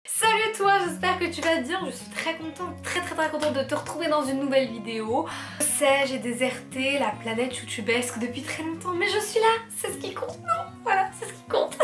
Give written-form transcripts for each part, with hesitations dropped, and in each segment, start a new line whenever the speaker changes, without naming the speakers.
Salut toi, j'espère que tu vas bien, je suis très contente, très contente de te retrouver dans une nouvelle vidéo. Je sais, j'ai déserté la planète youtubesque depuis très longtemps, mais je suis là, c'est ce qui compte, non? Voilà, c'est ce qui compte.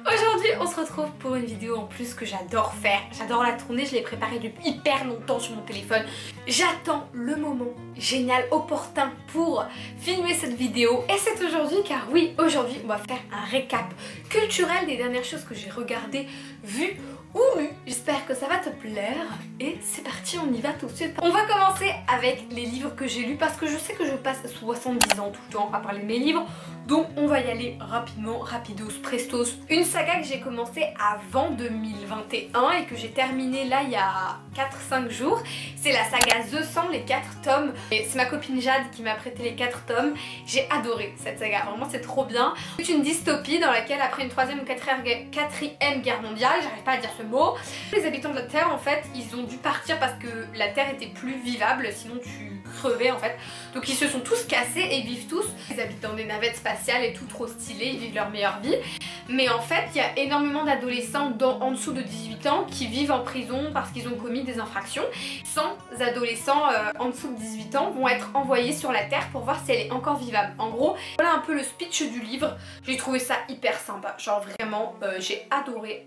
Aujourd'hui, on se retrouve pour une vidéo en plus que j'adore faire. J'adore la tourner, je l'ai préparée depuis hyper longtemps sur mon téléphone. J'attends le moment génial, opportun pour filmer cette vidéo. Et c'est aujourd'hui, car oui, aujourd'hui, on va faire un récap culturel des dernières choses que j'ai regardées, vues ou lues. J'espère que ça va te plaire. Et c'est parti, on y va tout de suite. On va commencer avec les livres que j'ai lus parce que je sais que je passe 70 ans tout le temps à parler de mes livres. Donc on va y aller rapidement, rapidos, prestos. Une saga que j'ai commencé avant 2021 et que j'ai terminée là il y a 4-5 jours. C'est la saga The Sang, les 4 tomes. Et c'est ma copine Jade qui m'a prêté les 4 tomes. J'ai adoré cette saga, vraiment c'est trop bien. C'est une dystopie dans laquelle après une 3e ou 4e guerre mondiale, j'arrive pas à dire ce mot, les habitants de la Terre en fait ils ont dû partir parce que la Terre était plus vivable, sinon tu crevais en fait. Donc ils se sont tous cassés et ils vivent tous. Ils habitent dans des navettes spatiales et tout trop stylé, ils vivent leur meilleure vie. Mais en fait il y a énormément d'adolescents en dessous de 18 ans qui vivent en prison parce qu'ils ont commis des infractions. 100 adolescents en dessous de 18 ans vont être envoyés sur la Terre pour voir si elle est encore vivable. En gros, voilà un peu le speech du livre. J'ai trouvé ça hyper sympa, genre vraiment j'ai adoré.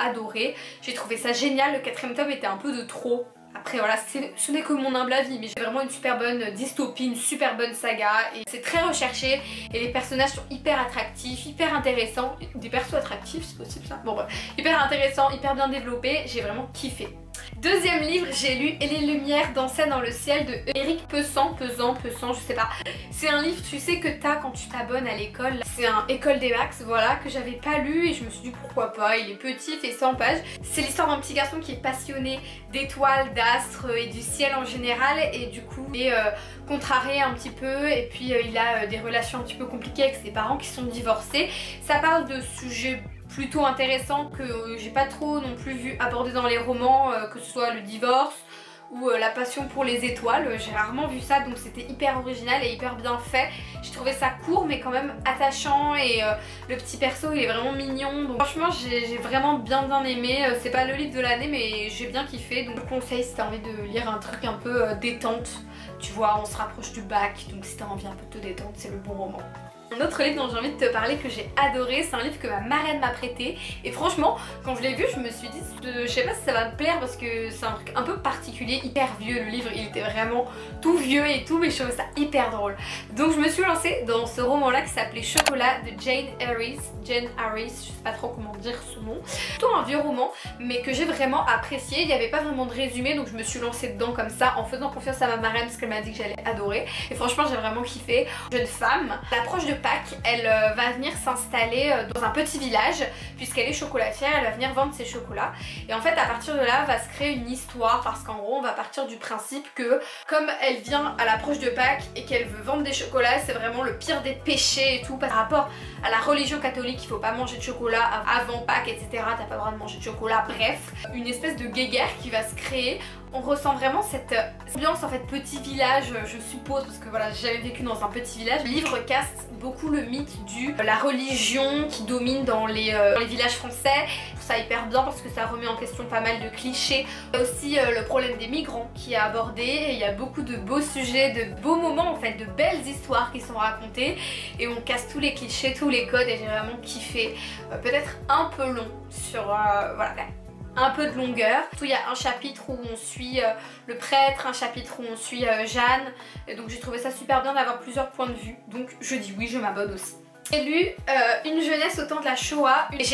J'ai trouvé ça génial, le 4e tome était un peu de trop. Après voilà, ce n'est que mon humble avis, mais j'ai vraiment une super bonne dystopie, une super bonne saga et c'est très recherché et les personnages sont hyper attractifs, hyper intéressants. Des persos attractifs, c'est possible ça? Bon bref, hyper intéressants, hyper bien développés, j'ai vraiment kiffé. Deuxième livre, j'ai lu Et les lumières dansaient dans le ciel de Eric Pesant, je sais pas. C'est un livre, tu sais, que t'as quand tu t'abonnes à l'école. C'est un École des Max, voilà, que j'avais pas lu et je me suis dit pourquoi pas, il est petit, il fait 100 pages. C'est l'histoire d'un petit garçon qui est passionné d'étoiles, d'astres et du ciel en général et du coup il est contrarié un petit peu et puis il a des relations un petit peu compliquées avec ses parents qui sont divorcés. Ça parle de sujets plutôt intéressant que j'ai pas trop non plus vu aborder dans les romans, que ce soit le divorce ou la passion pour les étoiles. J'ai rarement vu ça, donc c'était hyper original et hyper bien fait. J'ai trouvé ça court mais quand même attachant et le petit perso il est vraiment mignon, donc franchement j'ai vraiment bien aimé. C'est pas le livre de l'année mais j'ai bien kiffé, donc je te conseille si t'as envie de lire un truc un peu détente. Tu vois, on se rapproche du bac, donc si t'as envie un peu de te détendre, c'est le bon moment. Un autre livre dont j'ai envie de te parler que j'ai adoré, c'est un livre que ma marraine m'a prêté et franchement quand je l'ai vu je me suis dit je sais pas si ça va me plaire parce que c'est un truc un peu particulier, hyper vieux. Le livre il était vraiment tout vieux et tout mais je trouvais ça hyper drôle. Donc je me suis lancée dans ce roman là qui s'appelait Chocolat de Jane Harris, je sais pas trop comment dire son nom. C'est plutôt un vieux roman mais que j'ai vraiment apprécié, il n'y avait pas vraiment de résumé donc je me suis lancée dedans comme ça en faisant confiance à ma marraine parce qu'elle m'a dit que j'allais adorer et franchement j'ai vraiment kiffé. Jeune femme, à l'approche de Pâques, elle va venir s'installer dans un petit village puisqu'elle est chocolatière, elle va venir vendre ses chocolats et en fait à partir de là va se créer une histoire parce qu'en gros on va partir du principe que comme elle vient à l'approche de Pâques et qu'elle veut vendre des chocolats, c'est vraiment le pire des péchés et tout par rapport à la religion catholique, il faut pas manger de chocolat avant Pâques etc, t'as pas le droit de manger de chocolat, bref une espèce de guéguerre qui va se créer. On ressent vraiment cette ambiance en fait petit village, je suppose, parce que voilà j'avais vécu dans un petit village. Le livre casse beaucoup le mythe de la religion qui domine dans les villages français. Je trouve ça hyper bien parce que ça remet en question pas mal de clichés. Il y a aussi le problème des migrants qui est abordé et il y a beaucoup de beaux sujets, de beaux moments en fait, de belles histoires qui sont racontées et on casse tous les clichés, tous les codes et j'ai vraiment kiffé. Peut-être un peu long sur voilà, un peu de longueur. Il y a un chapitre où on suit le prêtre, un chapitre où on suit Jeanne et donc j'ai trouvé ça super bien d'avoir plusieurs points de vue, donc je dis oui, je m'abonne aussi. J'ai lu Une jeunesse au temps de la Shoah et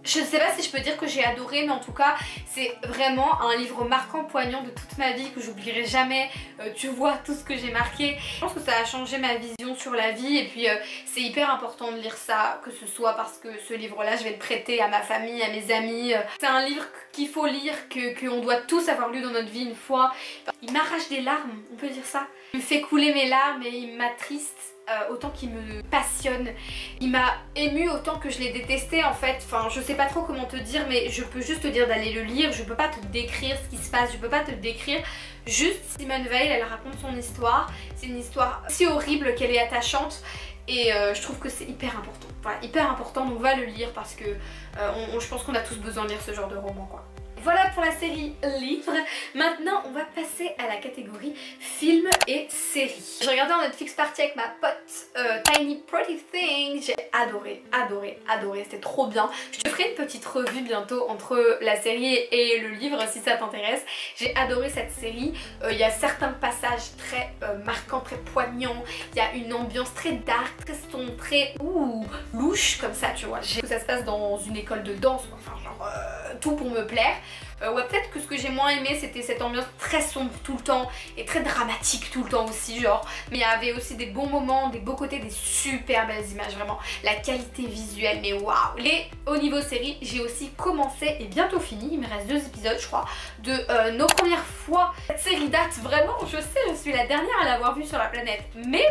je ne sais pas si je peux dire que j'ai adoré mais en tout cas c'est vraiment un livre marquant, poignant de toute ma vie que j'oublierai jamais. Tu vois tout ce que j'ai marqué. Je pense que ça a changé ma vision sur la vie et puis c'est hyper important de lire ça, que ce soit parce que ce livre là je vais le prêter à ma famille, à mes amis. C'est un livre qu'il faut lire, qu'on doit tous avoir lu dans notre vie une fois. Il m'arrache des larmes, on peut dire ça. Il me fait couler mes larmes et il m'attriste autant qu'il me passionne. Il m'a ému autant que je l'ai détesté en fait. Enfin je sais pas trop comment te dire mais je peux juste te dire d'aller le lire. Je peux pas te décrire ce qui se passe, je peux pas te décrire. Juste Simone Veil, elle raconte son histoire. C'est une histoire si horrible qu'elle est attachante et je trouve que c'est hyper important. Voilà, hyper important, donc va le lire parce que je pense qu'on a tous besoin de lire ce genre de roman quoi. Voilà pour la série livre. Maintenant on va passer à la catégorie film et série. J'ai regardé en Netflix party avec ma pote Tiny Pretty Thing. J'ai adoré, c'était trop bien. Je te ferai une petite revue bientôt entre la série et le livre si ça t'intéresse. J'ai adoré cette série. Il y a certains passages très marquants, très poignants. Il y a une ambiance très dark, très sombre, très louche comme ça, tu vois. Ça se passe dans une école de danse, enfin genre tout pour me plaire. Ouais, peut-être que ce que j'ai moins aimé c'était cette ambiance très sombre tout le temps et très dramatique tout le temps aussi, genre. Mais il y avait aussi des bons moments, des beaux côtés, des super belles images, vraiment. La qualité visuelle, mais waouh. Au niveau série, j'ai aussi commencé et bientôt fini, il me reste 2 épisodes je crois, de Nos premières fois. Cette série date vraiment, je sais, je suis la dernière à l'avoir vue sur la planète, mais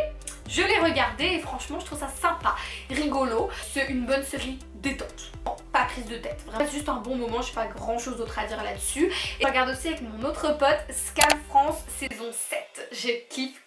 je l'ai regardée et franchement je trouve ça sympa, rigolo. C'est une bonne série détente. Bon, pas prise de tête, vraiment c'est juste un bon moment, j'ai pas grand chose d'autre à dire là-dessus. Et je regarde aussi avec mon autre pote Scam France saison 7. J'ai kiffe.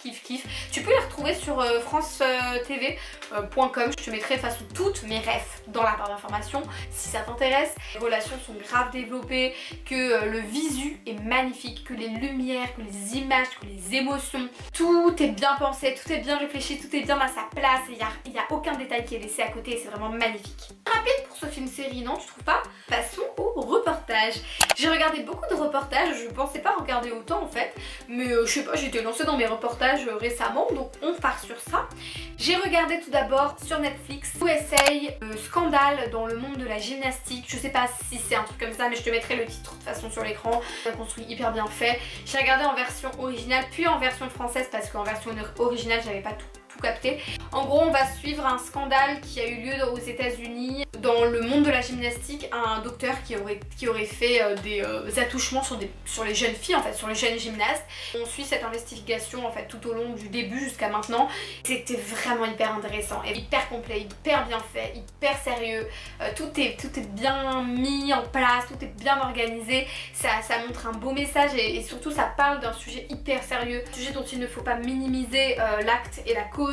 Tu peux les retrouver sur francetv.com. Je te mettrai de toute façon toutes mes refs dans la barre d'informations si ça t'intéresse. Les relations sont grave développées, que le visu est magnifique, que les lumières, que les images, que les émotions, tout est bien pensé, tout est bien réfléchi, tout est bien à sa place et il n'y a aucun détail qui est laissé à côté et c'est vraiment magnifique. Rapide pour ce film-série, non tu trouves pas? Passons au reportage. J'ai regardé beaucoup de reportages, je pensais pas regarder autant en fait, mais je sais pas, j'ai été lancée dans mes reportages récemment, donc on part sur ça. J'ai regardé tout d'abord sur Netflix USA, scandale dans le monde de la gymnastique. Je sais pas si c'est un truc comme ça, mais je te mettrai le titre de toute façon sur l'écran. Bien construit, hyper bien fait. J'ai regardé en version originale puis en version française parce qu'en version originale j'avais pas tout capté. En gros on va suivre un scandale qui a eu lieu aux États-Unis dans le monde de la gymnastique, un docteur qui aurait fait des attouchements sur les jeunes filles en fait, sur les jeunes gymnastes. On suit cette investigation en fait tout au long du début jusqu'à maintenant. C'était vraiment hyper intéressant et hyper complet, hyper bien fait, hyper sérieux. Tout est bien mis en place, tout est bien organisé. Ça montre un beau message et surtout ça parle d'un sujet hyper sérieux, un sujet dont il ne faut pas minimiser l'acte et la cause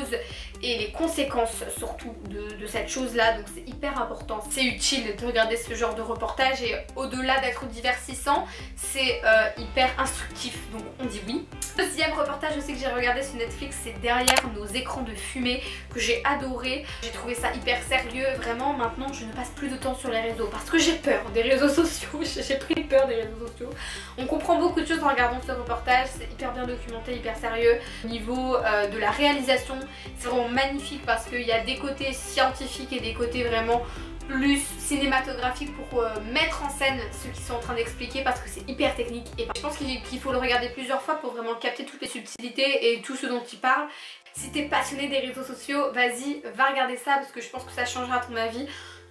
et les conséquences surtout de cette chose là, donc c'est hyper important. C'est utile de regarder ce genre de reportage et au-delà d'être divertissant, c'est hyper instructif, donc on dit oui. Deuxième reportage aussi que j'ai regardé sur Netflix, c'est Derrière nos écrans de fumée, que j'ai adoré. J'ai trouvé ça hyper sérieux, vraiment maintenant je ne passe plus de temps sur les réseaux parce que j'ai peur des réseaux sociaux, j'ai pris peur des réseaux sociaux. On comprend beaucoup de choses en regardant ce reportage, c'est hyper bien documenté, hyper sérieux. Au niveau de la réalisation, c'est vraiment magnifique parce qu'il y a des côtés scientifiques et des côtés vraiment plus cinématographiques pour mettre en scène ce qu'ils sont en train d'expliquer parce que c'est hyper technique et je pense qu'il faut le regarder plusieurs fois pour vraiment capter toutes les subtilités et tout ce dont il parle. Si t'es passionné des réseaux sociaux, vas-y, va regarder ça parce que je pense que ça changera ton avis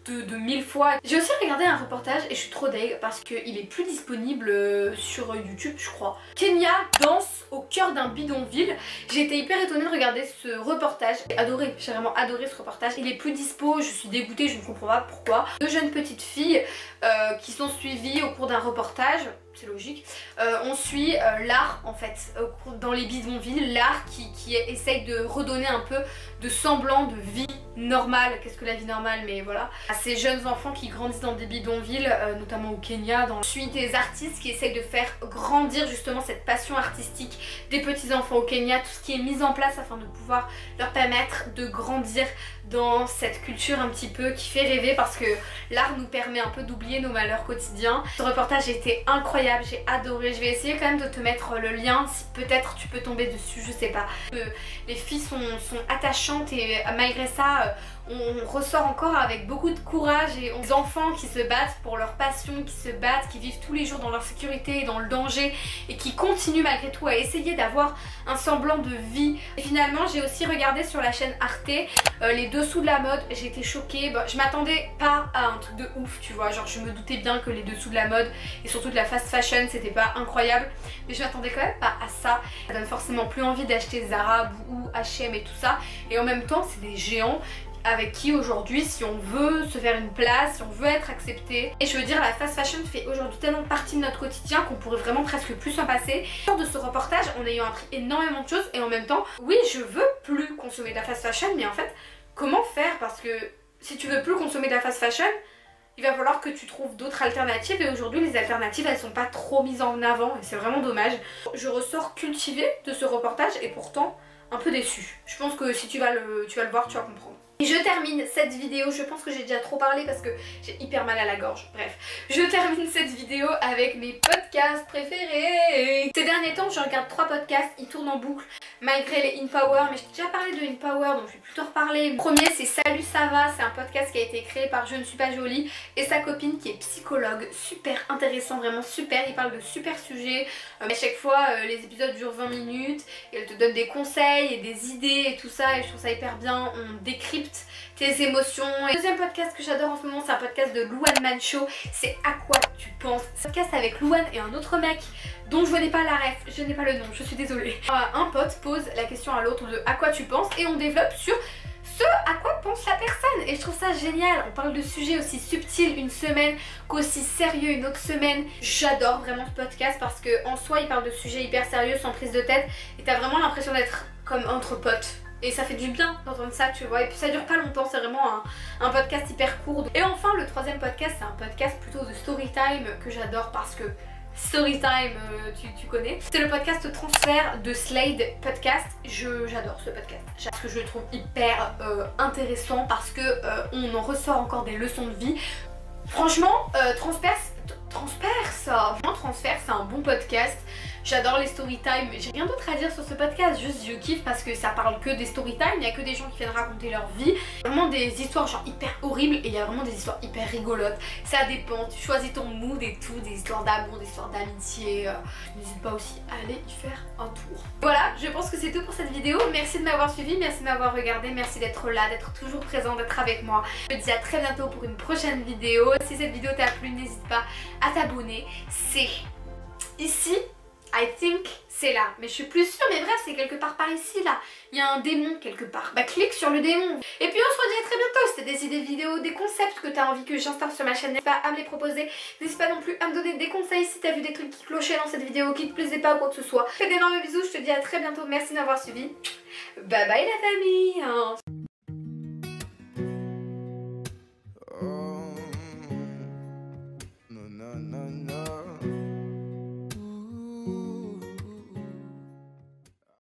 de 1000 fois. J'ai aussi regardé un reportage et je suis trop deg parce qu'il est plus disponible sur YouTube je crois. Kenya danse au cœur d'un bidonville. J'ai été hyper étonnée de regarder ce reportage. J'ai vraiment adoré ce reportage. Il est plus dispo, je suis dégoûtée, je ne comprends pas pourquoi. 2 jeunes petites filles qui sont suivies au cours d'un reportage. C'est logique. On suit l'art en fait dans les bidonvilles, l'art qui essaye de redonner un peu de semblant de vie normale. Qu'est-ce que la vie normale, mais voilà. À ces jeunes enfants qui grandissent dans des bidonvilles, notamment au Kenya. On suit des artistes qui essayent de faire grandir justement cette passion artistique des petits enfants au Kenya, tout ce qui est mis en place afin de pouvoir leur permettre de grandir dans cette culture un petit peu qui fait rêver parce que l'art nous permet un peu d'oublier nos malheurs quotidiens. Ce reportage était incroyable, j'ai adoré. Je vais essayer quand même de te mettre le lien si peut-être tu peux tomber dessus, je sais pas. Les filles sont attachantes et malgré ça on ressort encore avec beaucoup de courage et des enfants qui se battent pour leur passion, qui se battent, qui vivent tous les jours dans leur sécurité et dans le danger et qui continuent malgré tout à essayer d'avoir un semblant de vie. Et finalement j'ai aussi regardé sur la chaîne Arte les dessous de la mode, j'ai été choquée. Bon, je m'attendais pas à un truc de ouf tu vois, genre je me doutais bien que les dessous de la mode et surtout de la fast fashion c'était pas incroyable, mais je m'attendais quand même pas à ça. Ça donne forcément plus envie d'acheter Zara ou H&M et tout ça et en même temps c'est des géants avec qui aujourd'hui si on veut se faire une place, si on veut être accepté. Et je veux dire la fast fashion fait aujourd'hui tellement partie de notre quotidien qu'on pourrait vraiment presque plus s'en passer. Lors de ce reportage en ayant appris énormément de choses et en même temps oui je veux plus consommer de la fast fashion mais en fait comment faire parce que si tu veux plus consommer de la fast fashion il va falloir que tu trouves d'autres alternatives et aujourd'hui les alternatives elles sont pas trop mises en avant et c'est vraiment dommage. Je ressors cultivée de ce reportage et pourtant un peu déçue. Je pense que si tu vas le voir, tu vas comprendre. Et je termine cette vidéo, je pense que j'ai déjà trop parlé parce que j'ai hyper mal à la gorge, bref. Je termine cette vidéo avec mes podcasts préférés. Ces derniers temps, je regarde 3 podcasts, ils tournent en boucle malgré les InPower, mais je t'ai déjà parlé de InPower donc je vais plutôt reparler. Le premier c'est Salut ça va, c'est un podcast qui a été créé par Je ne suis pas jolie et sa copine qui est psychologue, super intéressant, vraiment super, il parle de super sujets. À chaque fois les épisodes durent 20 minutes et elle te donne des conseils et des idées et tout ça et je trouve ça hyper bien, on décrypte tes émotions. Et le deuxième podcast que j'adore en ce moment c'est un podcast de Louane Mancho, c'est À quoi tu penses. C'est un podcast avec Louane et un autre mec dont je n'ai pas la ref, je n'ai pas le nom, je suis désolée. Un pote pose la question à l'autre de à quoi tu penses et on développe sur ce à quoi pense la personne et je trouve ça génial. On parle de sujets aussi subtils une semaine qu'aussi sérieux une autre semaine. J'adore vraiment ce podcast parce que en soi il parle de sujets hyper sérieux sans prise de tête et t'as vraiment l'impression d'être comme entre potes. Et ça fait du bien d'entendre ça, tu vois. Et puis ça dure pas longtemps, c'est vraiment un podcast hyper court. Et enfin, le troisième podcast, c'est un podcast plutôt de story time que j'adore parce que Storytime, tu connais. C'est le podcast Transfert de Slade Podcast. J'adore ce podcast. Parce que je le trouve hyper intéressant parce que on en ressort encore des leçons de vie. Franchement, Transfert, c'est un bon podcast. J'adore les storytime, j'ai rien d'autre à dire sur ce podcast, juste je kiffe parce que ça parle que des storytime, il n'y a que des gens qui viennent raconter leur vie. Vraiment des histoires genre hyper horribles et il y a vraiment des histoires hyper rigolotes. Ça dépend, tu choisis ton mood et tout, des histoires d'amour, des histoires d'amitié. N'hésite pas aussi à aller y faire un tour. Voilà, je pense que c'est tout pour cette vidéo. Merci de m'avoir suivi, merci de m'avoir regardé, merci d'être là, d'être toujours présent, d'être avec moi. Je te dis à très bientôt pour une prochaine vidéo. Si cette vidéo t'a plu, n'hésite pas à t'abonner. C'est ici. I think c'est là, mais je suis plus sûre, mais bref c'est quelque part par ici là, il y a un démon quelque part, bah clique sur le démon. Et puis on se redit à très bientôt, si t'as des idées de vidéos, des concepts que t'as envie que j'installe sur ma chaîne, n'hésite pas à me les proposer, n'hésite pas non plus à me donner des conseils si t'as vu des trucs qui clochaient dans cette vidéo, qui te plaisaient pas ou quoi que ce soit. Fais d'énormes bisous, je te dis à très bientôt, merci de m'avoir suivi, bye bye la famille.